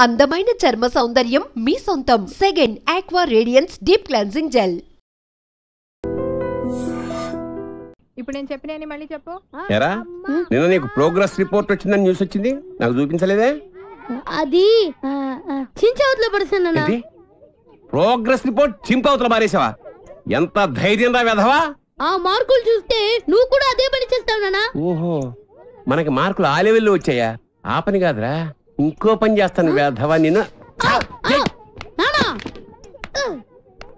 అందమైన చర్మ సౌందర్యం మీ సొంతం. Second aqua radiance deep cleansing gel. ఇప్పుడు నేను చెప్పిన మళ్ళీ చెప్పు. ఎరా నిన్న నీకు ప్రోగ్రెస్ రిపోర్ట్ వచ్చిందని న్యూస్ వచ్చింది, నాకు చూపించలేదే? అది చించవతలో పడుతున్నా. ప్రోగ్రెస్ రిపోర్ట్ చింపవతల మారేసావా? ఎంత ధైర్యం రా వెధవా! ఆ మార్కులు చూస్తే నువ్వు కూడా అదే పని చేస్తావు నాన్న. ఓహో, మనకి మార్కులు ఆ లెవెల్లో వచ్చాయా? ఆ పని కాదురా, ఇంకో పని చేస్తాను వెధవా నిన్ను.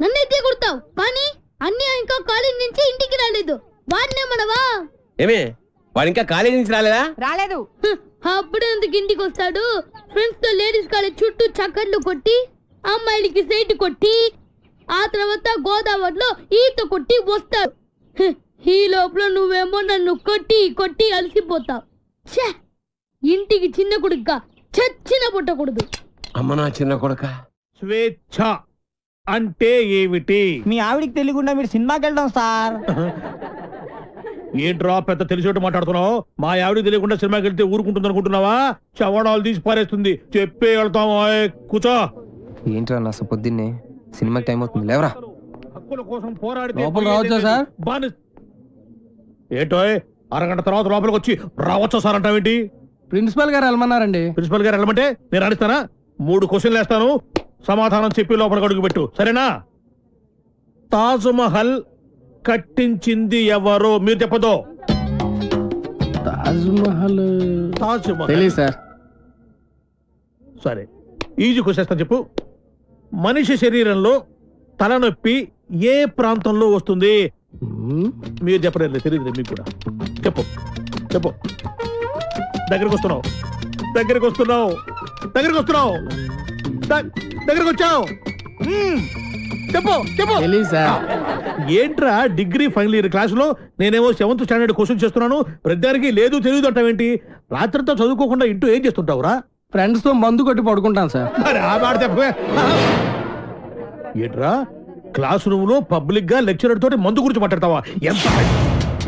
నన్నైతే కొడతావు కానీ అన్నీ ఇంకా కాలేజ్ నుంచి ఇంటికి రాలేదు. వాడినే మనవా? ఏమే వాడు ఇంకా కాలేజీ నుంచి రాలేదా? రాలేదు. అప్పుడు ఎందుకు ఇంటికి వస్తాడు? ఫ్రెండ్స్ తో లేడీస్ కాలేజ్ చుట్టూ చక్కర్లు కొట్టి, అమ్మాయిలకి సైట్ కొట్టి, ఆ తర్వాత గోదావరిలో ఈత కొట్టి వస్తాడు. ఈ లోపల నువ్వేమో నన్ను కొట్టి కొట్టి అలసిపోతావు. ఇంటికి చిన్న కొడుగ్గా చచ్చిన పుట్టకూడదు. అమ్మ నా చిన్న కొడుక. స్వేచ్ఛ అంటే ఏమిటి? మీ ఆవిడికి తెలియకుండా మీరు సినిమాకి వెళ్దాం సార్. ఏంట్రా పెద్ద తెలిసేట్టు మాట్లాడుతున్నావు? మా ఆవిడికి తెలియకుండా సినిమాకి వెళ్తే ఊరుకుంటుంది అనుకుంటున్నావా? చవడాలు తీసి పారేస్తుంది. చెప్పే వెళ్తాము. కూర్చో. ఏంట్రా నా పొద్దున్నే సినిమాకి టైం అవుతుంది, లేవరా. హక్కుల కోసం పోరాడితే లోపల రావచ్చా సార్? ఏంటో అరగంట తర్వాత లోపలికి వచ్చి రావచ్చా సార్ అంటావేంటి? ప్రిన్సిపల్ గారు వెళ్ళమన్నారండి. ప్రిన్సిపల్ గారు వెళ్ళమంటే నేను అడిస్తానా? 3 క్వశ్చన్లు వేస్తాను, సమాధానం చెప్పి లోపలికి అడుగు పెట్టు, సరేనా? తాజ్ మహల్ కట్టించింది ఎవరు? మీరు చెప్పదో. తాజ్ మహల్ సార్. సరే, ఈజీ క్వశ్చన్ చెప్పు. మనిషి శరీరంలో తలనొప్పి ఏ ప్రాంతంలో వస్తుంది? మీరు చెప్పలేదు, తెలియదు మీకు కూడా. చెప్పు చెప్పు. దగ్గరకు వస్తున్నావు, దగ్గరకు వస్తున్నావు, దగ్గరకు వస్తున్నావు, దగ్గరకు వచ్చావు. చెప్పు చెప్పు. ఏంట్రా డిగ్రీ ఫైనల్ ఇయర్ క్లాసులో నేనేమో 7th స్టాండర్డ్ క్వశ్చన్ చేస్తున్నాను, ప్రతిదానికి లేదు తెలియదు అంటావేంటి? రాత్రితో చదువుకోకుండా ఇంటూ ఏం చేస్తుంటావురా? ఫ్రెండ్స్ తో మందు కొట్టి పడుకుంటాను సార్. మరి ఆ మాట చెప్పే. ఏంట్రా క్లాస్ రూమ్ లో పబ్లిక్ గా లెక్చరర్ తోటి మందు గురించి మాట్లాడతావా? ఎంత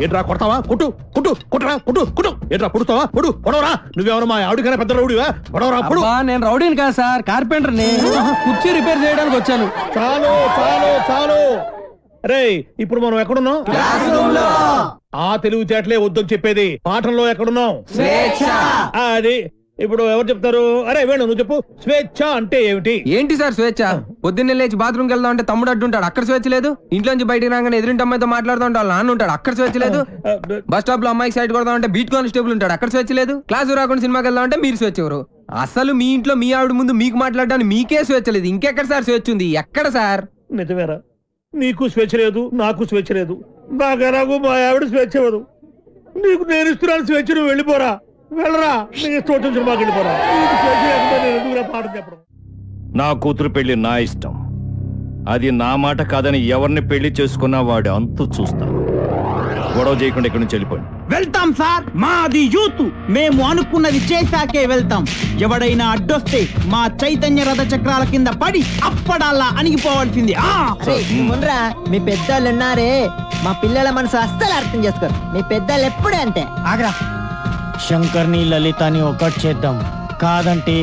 ఏంట్రా కొడతావా? కొట్టు కొట్టు కొట్టరా కొట్టు కొట్టు. ఏంట్రా పొడుస్తావా? పొడు పొడవరా. నువ్వేమన్నా మా ఆవిడకైనా పెద్ద రౌడీవా? పొడవరా పొడు. నేను రౌడీని కాదు సార్, కార్పెంటర్ ని. కుర్చీ రిపేర్ చేయడానికి వచ్చాను. చాలు చాలు చాలు. అరే ఇప్పుడు మనం ఎక్కడున్నాం? ఆ తెలివితేటలే వద్దని చెప్పేది. పాఠంలో ఎక్కడున్నాం? అది ఇప్పుడు ఎవరు చెప్తారు? అరే వేణు నువ్వు చెప్పు. స్వేచ్ఛ అంటే ఏమిటి? ఏంటి సార్ స్వేచ్ఛ? పొద్దున్నే లేచి బాత్రూమ్కి వెళ్దాం అంటే తమ్ముడు అడ్డుంటాడు, అక్కడ స్వేచ్ఛ లేదు. ఇంట్లోంచి బయటికి రాగానే ఎదురింటి అమ్మాయితో మాట్లాడుతూ ఉంటాడు, నాన్న ఉంటాడు, అక్కడ స్వేచ్ఛ లేదు. బస్ స్టాప్ లో అమ్మాయికి సైడ్ కొడదాం అంటే బీట్ కానిస్టేబుల్ ఉంటాడు, అక్కడ స్వేచ్ఛ లేదు. క్లాసు రాకుండా సినిమాకి వెళ్దాం అంటే మీరు స్వేచ్ఛ ఎవరు? అసలు మీ ఇంట్లో మీ ఆవిడ ముందు మీకు మాట్లాడడానికి మీకే స్వేచ్ఛ లేదు, ఇంకెక్కడ సార్ స్వేచ్ఛ ఉంది? ఎక్కడ సార్? నిజమేరా, నీకు స్వేచ్ఛ లేదు, నాకు స్వేచ్ఛ లేదు. నాకు మా ఆవిడ స్వేచ్ఛ ఇవ్వదు. నీకు నేను ఇస్తున్నాను స్వేచ్ఛ, నువ్వు వెళ్ళిపోరా, వెళ్ళరా. నీ ఇష్టం సినిమాకి వెళ్ళిపోరా. పాఠం చెప్పడం. నా కూతురు పెళ్లి నా ఇష్టం, అది నా మాట కాదని ఎవరిని పెళ్లి చేసుకున్నా వాడు అంతు చూస్తాను. గొడవ చేయకుండా ఇక్కడి నుంచి వెళ్ళిపోండి. వెళ్తాం సార్, మాది యూత్, మేము అనుకున్నది చేశాకే వెళ్తాం. ఎవడైనా అడ్డొస్తే మా చైతన్య రథ చక్రాల కింద పడి అప్పడాలా అణిగిపోవాల్సింది. మీ పెద్దోళ్ళు ఉన్నారే, మా పిల్లల మనసు అస్సలు అర్థం చేసుకోరు. మీ పెద్దలు ఎప్పుడే అంతే. ఆగ్రా, శంకర్ని లలితని ఒకటి చేద్దాం, కాదంటే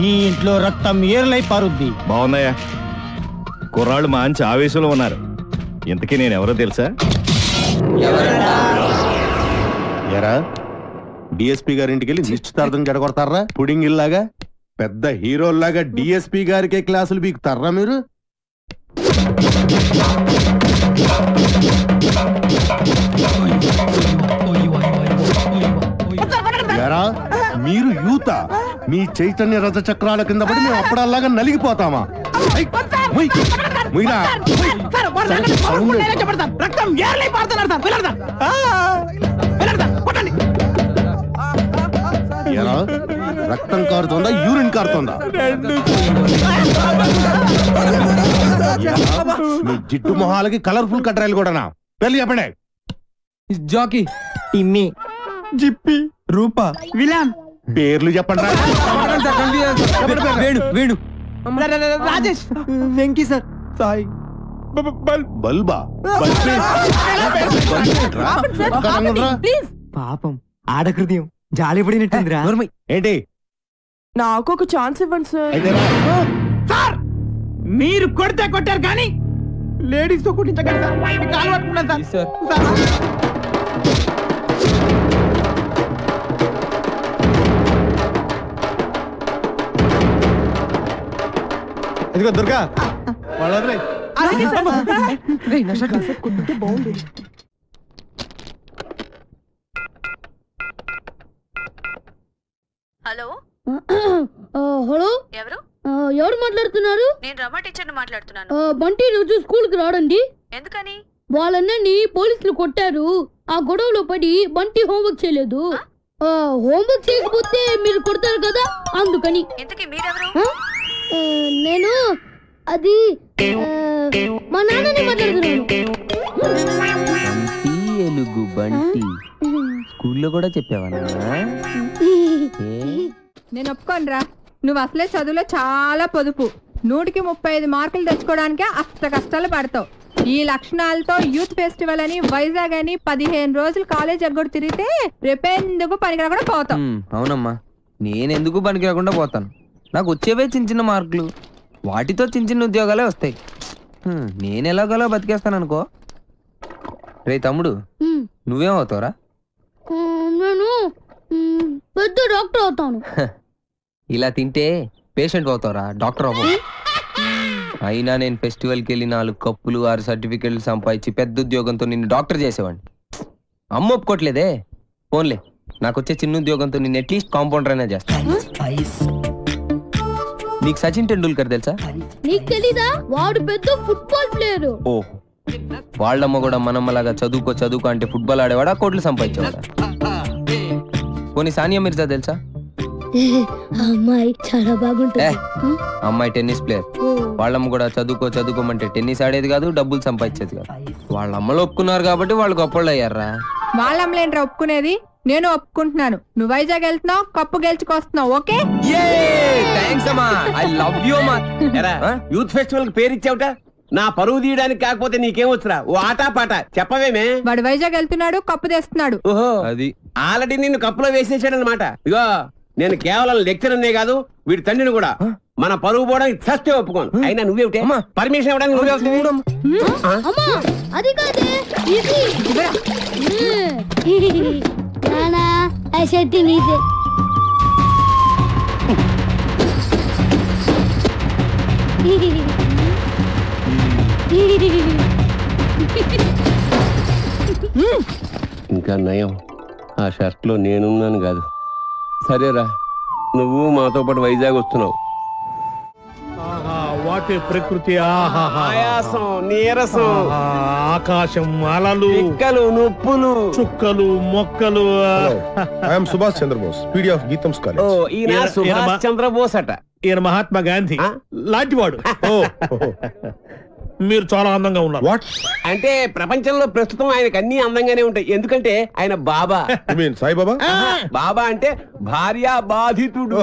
ఈ ఇంట్లో రక్తం ఏర్లై పారుద్ది. బాగున్నాయా? కుర్రాళ్ళు మంచి ఆవేశంలో ఉన్నారు. ఇంతకీ నేను ఎవరో తెలుసా? ఎరా డిఎస్పీ గారింటికి వెళ్ళి నిశ్చితార్థం జడగొడతారా? పుడింగ్ ఇల్లాగా పెద్ద హీరోల్లాగా డిఎస్పీ గారికే క్లాసులు బీకుతారా మీరు? ఎరా మీరు యూత, మీ చైతన్య రథ చక్రాల కింద పడి మేము అప్పడాల్లాగా నలిగిపోతామా? ఎరా రక్తం కారుతోందా, యూరిన్ కారుతోందా? మీ జిడ్డు మొహాలకి కలర్ఫుల్ కట్రాయలు కూడానా? పెళ్లి చెప్పండి. జాకీ, టిమ్మి, జిప్పి, రూపా, విలాన్ పేర్లు చెప్పండి. వేణు, వేణు, రాజేష్, వెంకీ సార్, సాయి, బల్బా. పాపం ఆడహృదయం జాలిపడినట్టుందిరా. ఏంటి నాకు ఒక ఛాన్స్ ఇవ్వండి సార్. సార్ మీరు కొడితే కొట్టారు కానీ లేడీస్ తో కుట్టించగలరు సార్. మీకు కాలు పట్టుకున్నాను సార్. ఇదిగో దుర్గా బాగుంది. హలో హలో ఎవరు? ఎవరు మాట్లాడుతున్నారు? నేను రమ టీచర్ని మాట్లాడుతున్నాను. బంటి రోజు స్కూల్కి రాడండి. ఎందుకని? వాళ్ళన్నీ పోలీసులు కొట్టారు. ఆ గొడవలో పడి బంటి హోంవర్క్ చేయలేదు. హోంవర్క్ చేయకపోతే మీరు కొడతారు కదా, అందుకని. ఇంతకీ మీరెవరు? నేను అది మా నాన్నని మాట్లాడుతున్నాను. ఎలుగు బంటి స్కూల్లో కూడా చెప్పావా? నేను ఒప్పుకోనరా. నువ్వు అసలే చదువులో చాలా పొదుపు. 100కి 35 మార్కులు తెచ్చుకోవడానికే అష్ట కష్టాలు పడతావు. ఈ లక్షణాలతో యూత్ ఫెస్టివల్ అని వైజాగ్ అని 15 రోజులు కాలేజ్ ఎగ్గొడు తిరిగితే రేపెందుకు పనికిరాకుండా పోతావు. అవునమ్మా, నేనెందుకు పనికి రాకుండా పోతాను. నాకు వచ్చేవే చిన్న చిన్న మార్కులు, వాటితో చిన్న చిన్న ఉద్యోగాలే వస్తాయి. నేను ఎలాగోలా బతికేస్తాను అనుకో. రే తమ్ముడు, నువ్వేమవుతావురా? నేను పెద్ద డాక్టర్ అవుతాను. ఇలా తింటే పేషెంట్ అవుతావురా, డాక్టర్ అవ్వ. అయినా నేను ఫెస్టివల్కి వెళ్ళి 4 కప్పులు 6 సర్టిఫికెట్లు సంపాదించి పెద్ద ఉద్యోగంతో నిన్ను డాక్టర్ చేసేవాడిని. అమ్మ ఒప్పుకోట్లేదే. ఫోన్లే, నాకు వచ్చే చిన్న ఉద్యోగంతో నిన్ను అట్లీస్ట్ కాంపౌండర్ అయినా చేస్తాను. నీకు సచిన్ టెండూల్కర్ తెలుసా? నీకు తెలీదా? వాడు పెద్ద ఫుట్బాల్ ప్లేయర్. ఓ, వాళ్ళమ్మ కూడా మనమ్మలాగా చదువుకో అంటే ఫుట్బాల్ ఆడేవాడా, కోట్లు సంపాదించేవాడా? పోనీ సానియా మిర్జా తెలుసా? అమ్మాయి చాలా బాగుంటుంది. అమ్మాయి టెన్నిస్ ప్లేయర్. వాళ్ళమ్మ కూడా చదువుకోమంటే టెన్నిస్ ఆడేది కాదు, డబ్బులు సంపాదించేది కాదు. వాళ్ళ అమ్మలు ఒప్పుకున్నారు కాబట్టి వాళ్ళు గొప్పళ్ళు అయ్యారా. వాళ్ళమ్మలేంట్రా ఒప్పుకునేది? నేను ఒప్పుకుంటున్నాను. నువ్వు వైజాగ్ వెళ్తున్నావు, కప్పు గెలుచుకొస్తున్నావు. ఓకే, యూత్ ఫెస్టివల్ పేరు ఇచ్చావుట. నా పరువు తీయడానికి కాకపోతే నీకేమొచ్చురా? ఓ ఆటా పాట చెప్పవేమే. వాడు వైజాగ్ వెళ్తున్నాడు, కప్పు తెస్తున్నాడు. ఓహో, అది ఆల్రెడీ నిన్ను కప్పులో వేసేసాడు అనమాట. ఇగో, నేను కేవలం లెక్చరర్నే కాదు, వీడి తండ్రిని కూడా. మన పరువు పోవడానికి చస్తే ఒప్పుకోను. అయినా నువ్వేమిటే పర్మిషన్ ఇవ్వడానికి అది కాదే ఇది నీదే. ఇంకా నయం, ఆ షర్ట్ లో నేనున్నాను కాదు. సరేరా, నువ్వు మాతో పాటు వైజాగ్ వస్తున్నావు. వాటి ప్రకృతి, ఆయాసం, నీరసం, ఆకాశం, అలలు, పిక్కలు, నొప్పులు, చుక్కలు, మొక్కలు. I'm Subhash Chandrabose, PD of Gitam's college. ఈయన సుభాష్ చంద్రబోస్ అట. ఈయన మహాత్మా గాంధీ లాంటివాడు. మీరు చాలా అందంగా ఉన్నారు. వాట్ అంటే ప్రపంచంలో ప్రస్తుతం ఆయనకు అన్ని అందంగానే ఉంటాయి. ఎందుకంటే ఆయన బాబా. సాయిబాబా? బాబా అంటే భార్య బాధితుడు.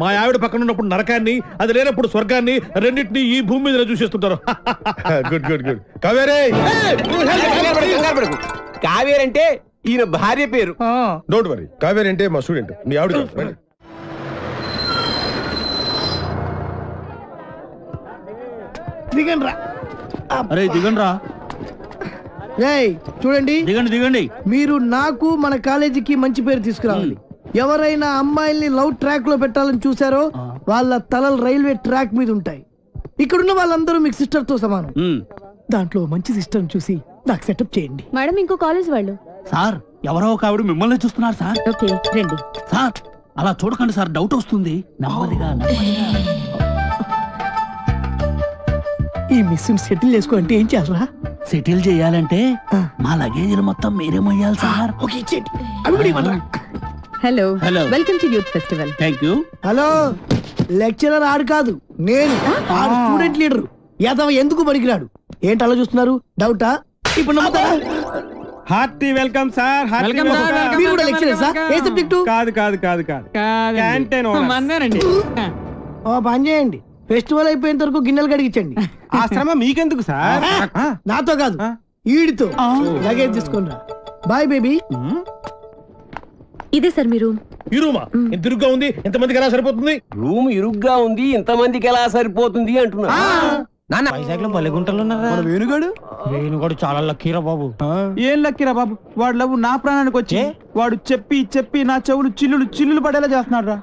మా ఆవిడ పక్కన ఉన్నప్పుడు నరకాన్ని, అది లేనప్పుడు స్వర్గాన్ని, రెండింటినీ ఈ భూమి మీద చూసేస్తుంటారు. Good good good. కావేరే, కావేరి అంటే ఈయన భార్య పేరు. డోంట్ వరీ, కావేరి అంటే మా స్టూడెంట్, మీ ఆవిడ. దిగండి రా. అరే దిగండి రా. చూడండి, దిగండి. మీరు నాకు మన కాలేజీకి మంచి పేరు తీసుకురావాలి. ఎవరైనా అమ్మాయిల్ని లవ్ ట్రాక్ లో పెట్టాలని చూసారో వాళ్ళ తలలు రైల్వే ట్రాక్ మీద ఉంటాయి. ఇక్కడున్న వాళ్ళందరూ మీకు సిస్టర్ తో సమానం. దాంట్లో మంచి సిస్టర్ చూసి నాకు సెటప్ చేయండి. మేడం, ఇంకో కాలేజ్ వాళ్ళు. సార్, ఎవరో ఒక ఆవిడ మిమ్మల్ని చూస్తున్నారు సార్. ఓకే, రండి. సార్, అలా చూడకండి సార్, డౌట్ వస్తుంది. నెమ్మదిగా. ఈ మిస్ సెటిల్ చేసుకో అంటే ఏం చేయాలరా? సెటిల్ చేయాలంటే మా లగేజీలు మొత్తం మీరే మొయ్యాలి sir. Hello, welcome to youth festival. Thank you. Hello, lecturer ఆడు కాదు, నేను స్టూడెంట్ లీడర్. యాదవ ఎందుకు పనికిరాడు? ఏంటి అలా చూస్తున్నారు? డౌటా? ఇప్పుడు నమ్ముతారా? Hearty welcome sir. మీరు కూడా లెక్చరర్ సార్? ఏ సబ్జెక్టు? కాదు. ఓ పని చేయండి, ఫెస్టివల్ అయిపోయేంత వరకు గిన్నెలు కడిగించండి. ఆ శ్రమ మీకెందుకు సార్? నాతో కాదు, ఈడితో. లగేజ్ తీసుకుని రా. Bye baby. ఇదే సార్ మీ రూమ్. ఈ రూమా? ఎంత ఇరుగ్గా ఉంది, ఎంతమందికి ఎలా సరిపోతుంది? రూమ్ ఇరుగ్గా ఉంది, ఇంతమందికి ఎలా సరిపోతుంది అంటున్నా. వైజాగ్ లో బలిగుంటలు ఉన్నారా? వేణుగాడు చాలా లక్కీరా బాబు. ఏం లక్కీరా బాబు, వాడు లవ్ నా ప్రాణానికి వచ్చి వాడు చెప్పి చెప్పి నా చెవులు చిల్లులు పడేలా చేస్తున్నాడు రా.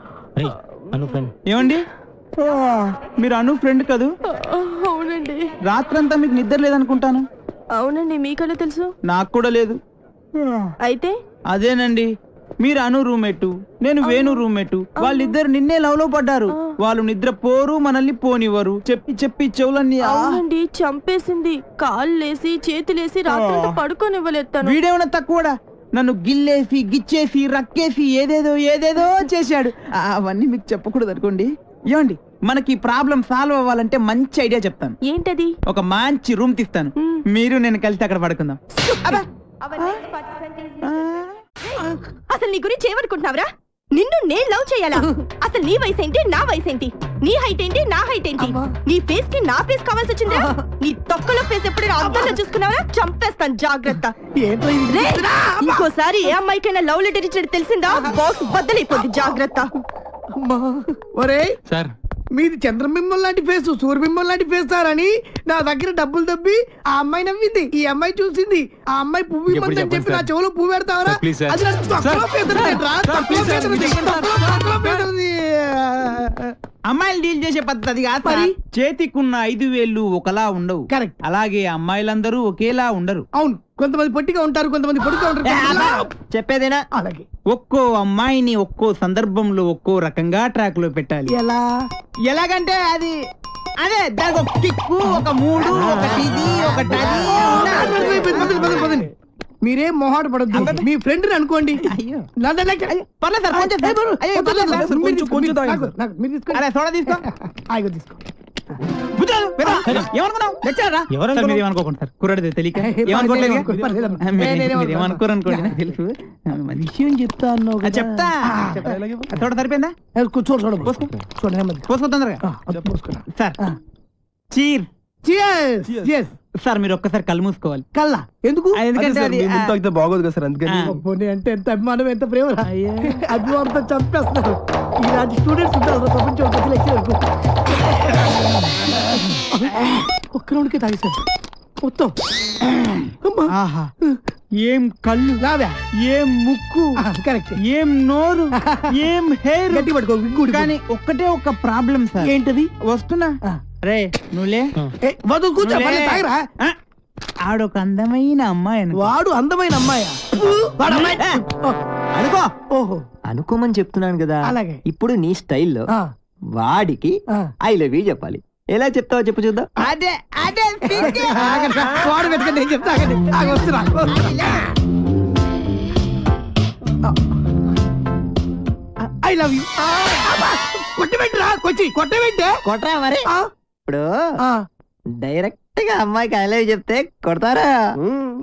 ఏమండి మీరు అను ఫ్రెండ్ కదూ? అవునండి. రాత్రంతా మీకు నిద్ర లేదనుకుంటాను. అవునండి, మీకెలా తెలుసు? నాకు కూడా లేదు. అయితే అదేనండి, మీరు అను రూమ్మేట్, నేను వేణు రూమ్మేట్. వాళ్ళిద్దరు నిన్నే లవ్ లో పడ్డారు. వాళ్ళు నిద్ర పోరు, మనల్ని పోనివ్వరు. చెప్పి చెప్పి చెవులన్నీ అవునండి చంపేసింది. కాళ్ళేసి చేతులేసి రాత్రి పడుకోనివ్వలేదు. వీడేమన్నా తక్కువడా? నన్ను గిల్లేసి గిచ్చేసి రక్కేసి ఏదేదో చేశాడు. అవన్నీ మీకు చెప్పకూడదు అనుకోండి. ఏమండి, మనకి ప్రాబ్లం సాల్వ్ అవ్వాలంటే మంచి ఐడియా చెప్తాను. ఏంటది? ఒక మంచి రూమ్ తీస్తాను, మీరు నేను కలిసి అక్కడ పడుకుందాం. అసలు నీ గురించి ఏమనుకుంటున్నావురా? నిన్ను నేను లవ్ చేయాలా? అసలు నీ వయసు ఏంటి, నా వయసు ఏంటి? నీ హైట్ ఏంటి, నా హైట్ ఏంటి? నీ ఫేస్ కి నా ఫేస్ కావాల్సి వచ్చిందా? నీ తొక్కలో ఫేస్ ఎప్పుడైనా అద్దంలో చూసుకున్నావా? చంపేస్తాను, జాగ్రత్త. ఇంకోసారి ఏ అమ్మాయికైనా లవ్ లెటర్ ఇచ్చాడు తెలిసిందా? బాక్స్ బద్దలైపోద్ది, జాగ్రత్త. ఒరే సార్, మీది చంద్రబింబం లాంటి ఫేస్, సూర్యబింబం లాంటి ఫేస్ సార్ అని నా దగ్గర డబ్బులు దబ్బి ఆ అమ్మాయి నవ్వింది. ఈ అమ్మాయి చూసింది, ఆ అమ్మాయి పువ్వు ఇమ్మందని చెప్పి నా చెవులో పువ్వు పెడతావరా? అది నాకు తక్కువ పెదరేంట్రా? తక్కువ పెదరది. అమ్మాయిలు డీల్ చేసే పద్ధతి కాదు మరి. చేతికున్న 5 వేళ్ళు ఒకలా ఉండవు. కరెక్ట్. అలాగే అమ్మాయిలందరూ ఒకేలా ఉండరు. అవును, కొంతమంది పొట్టిగా ఉంటారు, కొంతమంది పొడుగా ఉంటారు. చెప్పేదేనా? అలాగే ఒక్కో అమ్మాయిని ఒక్కో సందర్భంలో ఒక్కో రకంగా ట్రాక్ లో పెట్టాలి. ఎలాగంటే అది అదే దానికి ఒక కిక్కు, ఒక మూడు, ఒకటి మీరేం మొహాట పడద్దు. మీ ఫ్రెండ్ అనుకోండి. కుర్రాడితే తెలియక ఏమనుకోరనుకోండి. తెలుసు విషయం చెప్తా అన్నావు. చెప్తా చూడ సరిపోయిందా? పోసుకో తొందరగా. సార్ చీర్ సార్, మీరు ఒక్కసారి కళ్ళు మూసుకోవాలి. కళ్ళ ఎందుకు? ఎందుకంటే అది బాగోదు కదా సార్, అందుకని. అంటే ఎంత అభిమానం, ఎంత ప్రేమ. అభిమానంతో చంపేస్తారు. ఇలాంటి స్టూడెంట్స్ ఉంటారు ప్రపంచం. ఒక్క రౌండ్కే తాగేశారు మొత్తం. ఏం కళ్ళు, ఏం ముక్కు, కరెక్ట్, ఏం నోరు, ఏం హెయిర్. గట్టి పట్టుకో. కానీ ఒక్కటే ఒక ప్రాబ్లం సార్. ఏంటది? వస్తున్నా రే నువ్వులే వద్దు, కూర్చో. ఆడొక అందమైన అమ్మాయి. వాడు అందమైన అమ్మాయా? అనుకో. ఓహో, అనుకోమని చెప్తున్నాను కదా. అలాగే. ఇప్పుడు నీ స్టైల్లో వాడికి ఐ లవ్ యూ చెప్పాలి. ఎలా చెప్తావో చెప్పు చూద్దాం. అదే అదే వాడు పెట్టుకుని నేను చెప్తా. I love you. కొట్టబెట్టరా, కొట్టబెట్టే కొట్టరా మరి. ఇప్పుడు డైరెక్ట్ గా అమ్మాయికి ఐ లవ్ యూ చెప్తే కొడతారా?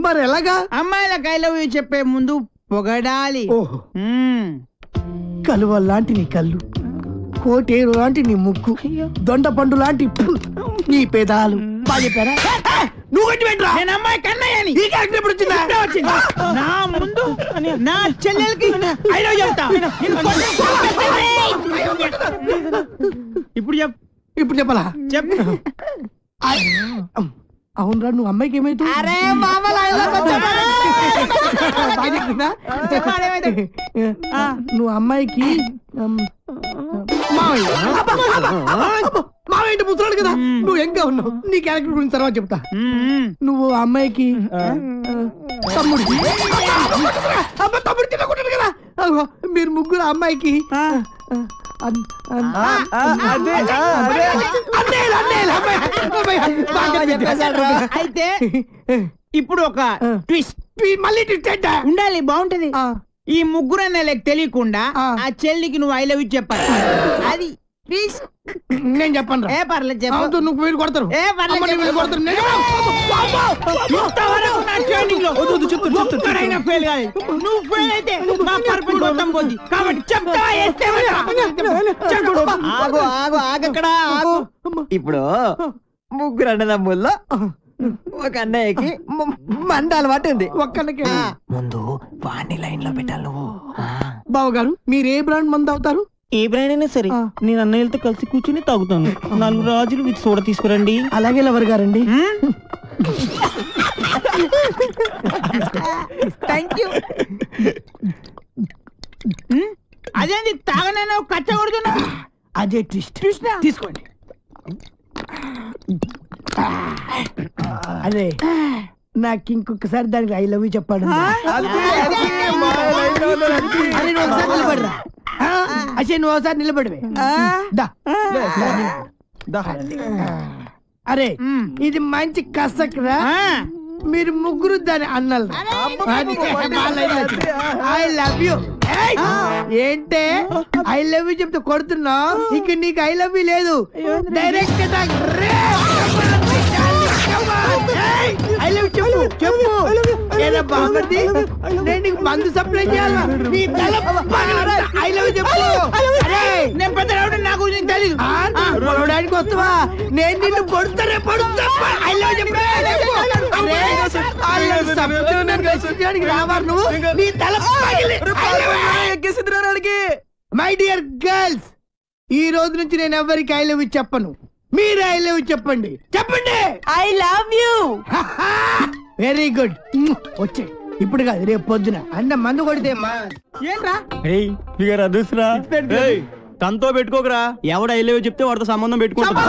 మరి ఎలాగా? అమ్మాయిలకు ఐ లవ్ యూ చెప్పే ముందు పొగడాలి. కలువ లాంటి నీ కళ్ళు, కోటేరు లాంటి నీ ముక్కు, దొండ పండు లాంటి నీ పెదాలు. బాగా చెప్పారా? నువ్వు కట్టి పెట్టరా. నేను అమ్మాయి కన్నయ్యని. ఈ క్యారెక్టర్ ఎప్పుడు వచ్చిందా? నా ముందు నా చెల్లెలకి ఐ లవ్ చెప్తా. ఇప్పుడు చెప్పాలా? చెప్పు. అవునరా, నువ్వు అమ్మాయికి ఏమైతుంది? నువ్వు అమ్మాయికి మావేంటి ముసలాడు కదా, నువ్వు ఎంగా ఉన్నావు. నీ క్యారెక్టర్ గురించి తర్వాత చెప్తా. నువ్వు అమ్మాయికి తమ్ముడు. తమ్ముడు తినకుంటాడు కదా. మీరు ముగ్గురు అమ్మాయికి అయితే ఇప్పుడు ఒక ట్విస్ట్. మళ్ళీ ట్విస్ట్ ఉండాలి, బాగుంటది. ఈ ముగ్గురు అన్నయ్యలకు తెలియకుండా ఆ చెల్లికి నువ్వు ఐ లవ్ యూ చెప్పాలి. అది నేను చెప్పను. ఏ పర్లేదు చెప్పు. నువ్వు వీళ్ళు కొడతారు. ఏ పర్లేదు కొడతారు. నువ్వు ఫెయిల్ అయితే మా పర్పస్ మొత్తం పోద్ది. కాబట్టి చెప్తావా? ఆగు ఆగు ఆగక్కడ ఆగు. ఇప్పుడు ముగ్గురు అన్నదమ్ముల్లో ఒక అన్నయ్యకి మంద అలవాటు ఉంది. ఒక్కడికి ముందు వాణ్ణి లైన్ లో పెట్టాలి నువ్వు. బావగారు మీరు ఏ బ్రాండ్ మందు అవుతారు? ఏ బ్రాండ్ అయినా సరే నేను అన్నయ్యలతో కలిసి కూర్చుని తాగుతాను. 4 రాజులు విత్ సోడా తీసుకురండి. అలాగే లవర్ గారండి. Thank you. అదేంటి తాగనైనా కచ్చ కొడుతున్నా? అదే ట్విస్ట్. తీసుకోండి. అదే నాకు ఇంకొకసారి దానికి ఐ లవ్ యూ చెప్పాడు. అసలు నువ్వు ఒకసారి నిలబడివే. అరే ఇది మంచి కసక్రా. మీరు ముగ్గురు దాని అన్నలు. I love you. ఏంటే ఐ లవ్ యూ చెప్తే కొడుతున్నావు? ఇక నీకు ఐ లవ్ యూ లేదు. డైరెక్ట్ ఐ లవ్ చెప్పు చెప్పు. ఏదో బాగుంది. నేను నీకు మందు సప్లై చేయాలా? నీ తల ఐ లవ్ చెప్పు. నేను పెద్ద నాకు తెలీదు. పొలవడానికి వస్తావా? నేను నిన్ను పొడుతానే పొడుతా. ఐ లవ్ చెప్పు. రావారు నువ్వు. నీ తల మై డియర్ గర్ల్స్, ఈ రోజు నుంచి నేను ఎవరికి ఐ లవ్ యూ చెప్పను. మీరు ఐ లవ్ యూ చెప్పండి. చెప్పండి I love you. Very good. వచ్చే ఇప్పుడు కాదు రేపు పొద్దున అన్న మందు కొడితే ఏంట్రా అదృష్టరా. తనతో పెట్టుకోకరా. ఎవడు ఐ లవ్ యూ చెప్తే వాడితో సంబంధం పెట్టుకుంటా.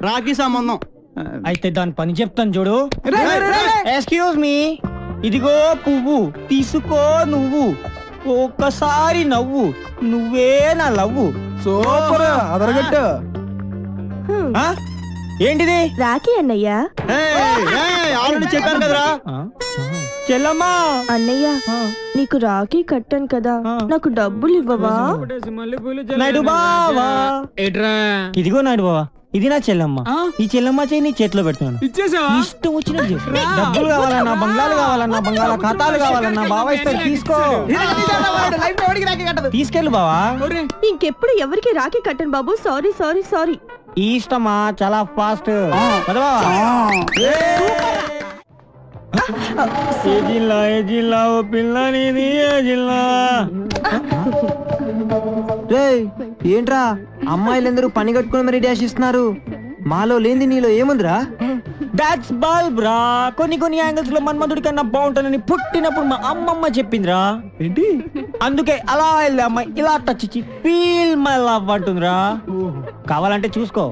రాఖీ సంబంధం అయితే దాని పని చెప్తాను చూడు. ఎక్స్క్యూజ్ మీ, ఇదిగో పువ్వు తీసుకో నువ్వు. ఒక్కసారి నవ్వు, నువ్వే నా లవ్వు. సూపర్ అదరగట్టు. ఏంటిది? రాఖీ అన్నయ్య. ఆల్రెడీ చెప్పాను కదరా. చెల్లమ్మా. అన్నయ్య నీకు రాఖీ కట్టాను కదా, నాకు డబ్బులు ఇవ్వవా? నాయుడు బావా. ఇదిగో నాయుడు బావా, ఇది నా చెల్లమ్మ. ఈ చెల్లమ్మ చేయి నీ చేతిలో పెడుతున్నాను. ఇష్టం వచ్చినట్టు డబ్బులు కావాలన్నా, బంగ్లాలు కావాలన్నా, బంగాళా ఖాతాలు కావాలన్నా బావా ఇస్తారు. తీసుకో. తీసుకెళ్ళు బావా. ఇంకెప్పుడు ఎవరికి రాఖీ కట్టను బాబు. Sorry sorry sorry. ఈ ఇష్టమా చాలా ఫాస్ట్. ఏ జిల్లా ఏ జిల్లా ఓ పిల్ల నీది ఏ జిల్లా? ఏంట్రా అమ్మాయిలందరూ పని కట్టుకుని మరి డాష్ ఇస్తున్నారు. మాలో లేని నీలో ఏముందిరా? దాట్స్ బల్బ్ రా. కొన్ని యాంగిల్స్ లో మన్మధుడి కన్నా బాగుంటానని పుట్టినప్పుడు మా అమ్మమ్మ చెప్పిందిరా. ఏంటి? అందుకే అలా వెళ్ళే అమ్మాయి ఇలా టచ్ ఇచ్చి ఫీల్ మై లవ్ అంటుందిరా. కావాలంటే చూసుకో.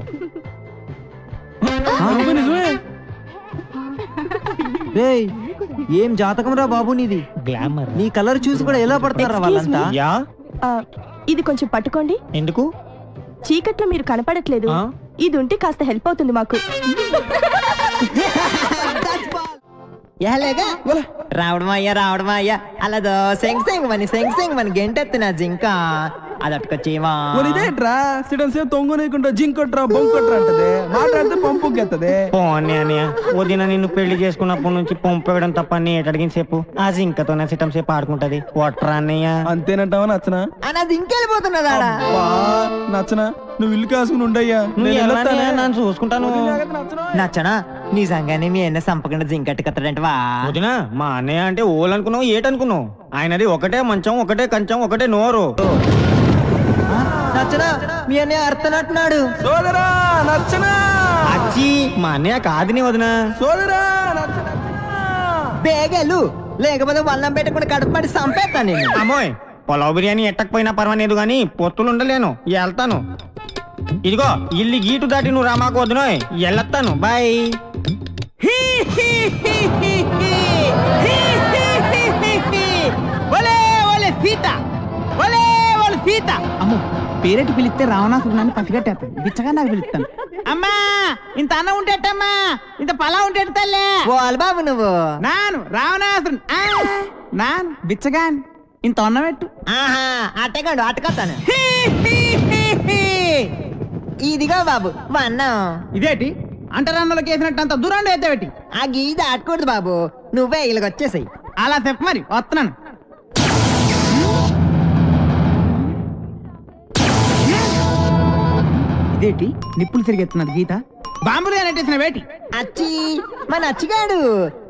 ఏం జాతకం రా బాబు నీది. గ్లామర్. నీ కలర్ చూసి కూడా ఎలా పడతారా వాళ్ళంతా? ఇది కొంచెం పట్టుకోండి. ఎందుకు? చీకట్లో మీరు కనపడట్లేదు. ఇది ఉంటే కాస్త హెల్ప్ అవుతుంది మాకు. రావడం అయ్యా అలా సెంగ్ సెంగ్ మని గెంటెత్తిన జింక అదట్టుకొచ్చేవా. ఇదేంట్రా సిడన్ సేపు తొంగనీకుంటా జింకొట్రా బొంకొట్రా అంటది. మాట్లాడితే పంపుకెత్తది. పోనీ అన్నయ్య, వదిన నిన్ను పెళ్లి చేసుకున్నప్పటి నుంచి పంపేయడం తప్ప అడిగిన సేపు ఆ జింకతోనే సిటం సేపు ఆడుకుంటది. ఒట్రా అన్నయ్య. అంతేనంటావా? నచ్చనా? అది ఇంకెళ్ళిపోతున్నదా? నచ్చనా? నువ్వు ఇల్లు కాసుకుని ఉండయ్యా, నన్ను చూసుకుంటాను. నచ్చనా? నిజంగానే మీ అన్న సంపకుండా జింకట్టు కత్తడంటవా? వదినా, మా అన్నయ్య అంటే ఓలనుకున్నావు ఏటనుకున్నావు? ఆయనది ఒకటే మంచం, ఒకటే కంచం, ఒకటే నోరు. నచ్చనా? మీ అన్నయ్య అర్థనట్టున్నాడు. సోదరా నచ్చనా? అచ్చి మా అన్నయ్య కాదుని వదినా. సోదరా బేగలు లేకపోతే వల్లం పెట్టకుండా కడుపుపడి సంపేస్తాను నేను. అమ్మోయ్, పొలావ్ బిర్యానీ ఎట్టకపోయినా పర్వాలేదు గానీ పొత్తులు ఉండలేను. వెళ్తాను. ఇదిగో ఇల్లు గీటు దాటి నువ్వు రామాకు వదినోయ్. వెళ్ళొస్తాను. బాయ్. అమ్మో, పేరెట్టి పిలిస్తే రావణాసుడు నన్ను పసిగట్టేస్తాను. బిచ్చగా నాకు పిలుస్తాను. అమ్మా ఇంత అన్నం ఉంటేటమ్మా, ఇంత పలా ఉంటే తల్లే. బాబు నువ్వు నాను రావణాసుడు నాను బిచ్చగా ఇంత అన్నం పెట్టు. అట్టగాడు అట్టకొస్తాను. ఇదిగో బాబు అన్నం. ఇదేటి అంటరాన్నలోకి వేసినట్టు అంత దూరం ఎత్తబెట్టి. ఆ గీ దాటకూడదు బాబు, నువ్వే ఇలాగ వచ్చేసాయి. అలా చెప్ప మరి వస్తున్నాను. ఇదేంటి నిప్పులు తిరిగెత్తున్నది గీత? బాంబులు నెట్టేసిన వేటి అచ్చి మన అచ్చిగాడు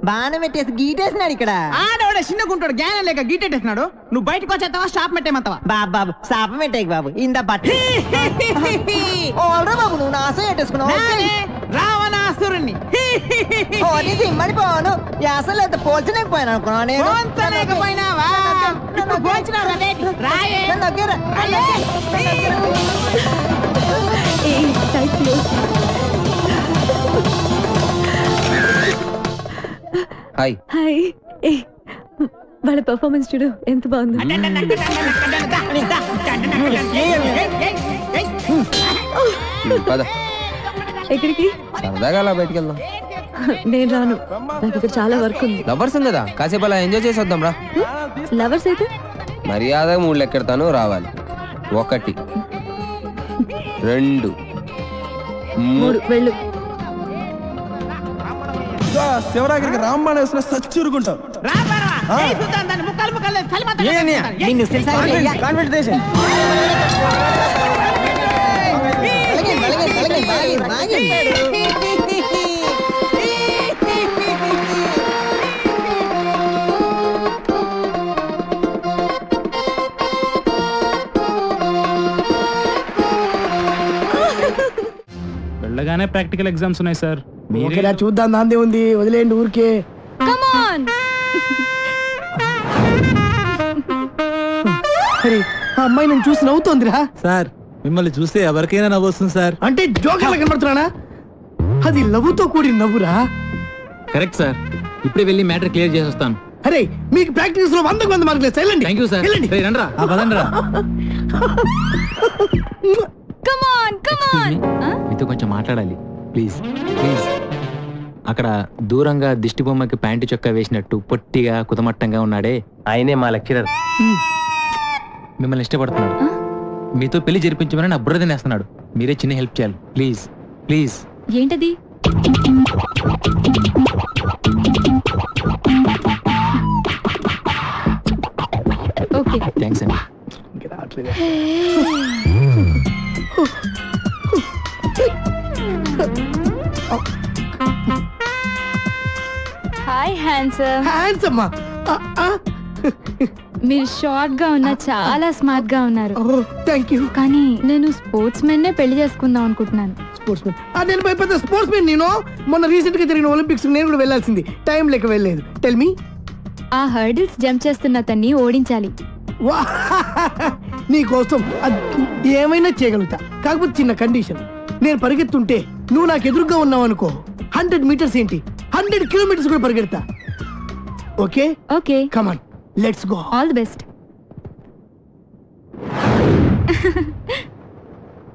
బాణం పెట్టేసి గీటేసినాడు ఇక్కడ. ఆడవాడ చిన్నగుంటాడు జ్ఞానం లేక గీటెట్టేసినాడు. నువ్వు బయటకు వచ్చేస్తావా స్టాప్ పెట్టేమంతావా? బాబు శాపం పెట్టేకి బాబు ఇంద బట్ట ఓల్రా బాబు నువ్వు నాశం పెట్టేసుకున్నావు. రావణాసురుణ్ణి సిమ్మడి పోను అసలు ఎంత పోల్చలేకపోయాను పోల్చలేకపోయినావా? హాయ్ హాయ్ వాళ్ళ పర్ఫార్మెన్స్ చూడు ఎంత బాగుంది. ఎక్కడికి? సరదాగా అలా బయటికి వెళ్దాం. నేను రాను, నాకు ఇక్కడ చాలా వర్క్ ఉంది. లవర్స్ కదా, కాసేపు అలా ఎంజాయ్ చేసి వద్దాం రా. లవర్స్ అయితే మర్యాదగా 3 లెక్కెడతాను, రావాలి. 1 2 3 వెళ్ళు. శివరాగిరికి రాంబాణ వేసిన సచ్చురుకుంటాం. వెళ్ళగానే ప్రాక్టికల్ ఎగ్జామ్స్ ఉన్నాయి సార్. చూద్దాం, దాందే ఉంది, వదిలేండి ఊరికే. ఆ అమ్మాయి నేను చూసి నవ్వుతోందిరా. సార్ మిమ్మల్ని చూస్తే ఎవరికైనా నవ్వు వస్తుంది సార్. అంటే జోకర్లా కనబడుతున్నానా? అది లవ్వుతో కూడిన నవ్వురా. కరెక్ట్ సార్, ఇప్పుడే వెళ్ళి మ్యాటర్ క్లియర్ చేసి వస్తాను. అరే మీకు ప్రాక్టీస్ లో 100 మార్కులు వెళ్ళండి. Thank you sir. రండ్రా పదండ్రా. మీతో కొంచెం మాట్లాడాలి ప్లీజ్ ప్లీజ్. అక్కడ దూరంగా దిష్టి బొమ్మకి ప్యాంటు చొక్కా వేసినట్టు పొట్టిగా కుతమట్టంగా ఉన్నాడే, ఆయనే మా లెక్చరర్. మిమ్మల్ని ఇష్టపడుతున్నాడు. మీతో పెళ్లి జరిపించమని నా బుర్ర తినేస్తున్నాడు. మీరే చిన్న హెల్ప్ చేయాలి ప్లీజ్ ప్లీజ్. ఏంటది? ఓకే థ్యాంక్స్ అండి. Hi handsome. హ్యాండ్సమ్ మీరు షార్ట్ గా ఉన్నా చాలా స్మార్ట్ గా ఉన్నారు. థాంక్యూ. కానీ నేను స్పోర్ట్స్ మెన్ నే పెళ్లి చేసుకుందాం అనుకుంటున్నాను. Sports men? నేను పెద్ద స్పోర్ట్స్ మెన్. నేను మొన్న రీసెంట్ గా జరిగిన ఒలింపిక్స్ నేను కూడా వెళ్ళాల్సింది, టైం లేక వెళ్ళలేదు. Tell me. ఆ హర్డిల్స్ జంప్ చేస్తున్న అతన్ని ఓడించాలి. నీ కోసం ఏమైనా చేయగలుగుతా, కాకపోతే చిన్న కండిషన్. నేను పరిగెత్తుంటే నువ్వు నాకు ఎదురుగా ఉన్నావు అనుకో, 100 మీటర్స్ ఏంటి 100 కిలోమీటర్స్ కూడా పరిగెడతా. Okay okay come on let's go. All the best.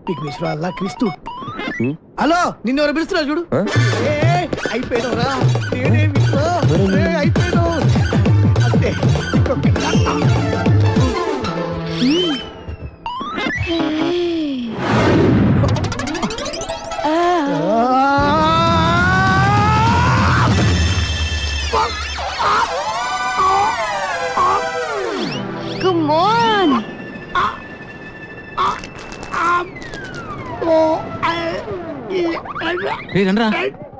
Vighneshwara Allah Kristu. Hello, నిన్ను ఎవరు పిలుస్తున్నారు చూడు. అయిపోయినవరా, అయిపోయినావు అంతే. Come on. రండ్రా.